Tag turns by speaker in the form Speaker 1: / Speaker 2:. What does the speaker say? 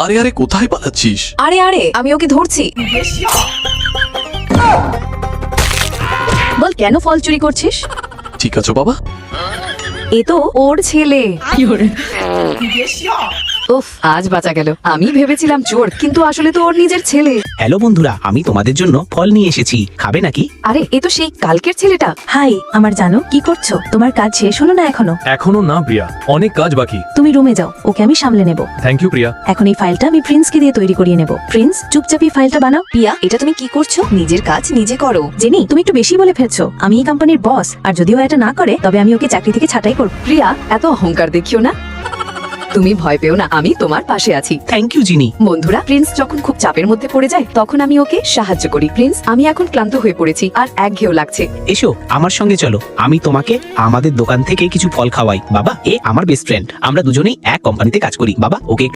Speaker 1: আরে আরে কোথায় পালাচ্ছিস?
Speaker 2: আরে আরে আমি ওকে ধরছি। বল কেন ফল চুরি করছিস?
Speaker 1: ঠিক আছে বাবা।
Speaker 2: এ তো ওর ছেলে। উফ, আজ বাঁচা গেল। আমি ভেবেছিলাম চোর, কিন্তু আসলে তো ওর নিজের ছেলে।
Speaker 3: হ্যালো বন্ধুরা, আমি তোমাদের জন্য ফল নিয়ে এসেছি, খাবে নাকি?
Speaker 2: আরে এ তো সেই কালকের ছেলেটা।
Speaker 4: হাই আমার জানো, কি করছো? তোমার কাজ শেষ হলো না এখনো?
Speaker 5: এখনো না প্রিয়া, অনেক কাজ বাকি।
Speaker 4: তুমি রুমে যাও, ওকে আমি সামলে নেব।
Speaker 5: থ্যাংক ইউ প্রিয়া।
Speaker 4: এখন এই ফাইলটা আমি প্রিন্সকে দিয়ে তৈরি করিয়ে নেব। প্রিন্স, চুপচাপই ফাইলটা বানাও।
Speaker 2: পিয়া, এটা তুমি কি করছো? নিজের কাজ নিজে করো।
Speaker 4: জেনি, তুমি একটু বেশি বলে ফেলছো। আমি এই কোম্পানির বস, আর যদি ও এটা না করে তবে আমি ওকে চাকরি থেকে ছাঁটাই করব।
Speaker 2: প্রিয়া, এত অহংকার দেখিও না। তুমি ভয় পেও না, আমি তোমার পাশে আছি।
Speaker 3: থ্যাংক ইউ জিনি।
Speaker 2: বন্ধুরা, প্রিন্স যখন খুব চাপের মধ্যে পড়ে যায় তখন আমি ওকে সাহায্য করি। প্রিন্স, আমি এখন ক্লান্ত হয়ে পড়েছি আর একঘেয়েও লাগছে।
Speaker 3: এসো আমার সঙ্গে চলো, আমি তোমাকে আমাদের দোকান থেকে কিছু ফল খাওয়াই। বাবা, এ আমার বেস্ট ফ্রেন্ড, আমরা দুজনেই এক কোম্পানিতে কাজ করি। বাবা, ওকে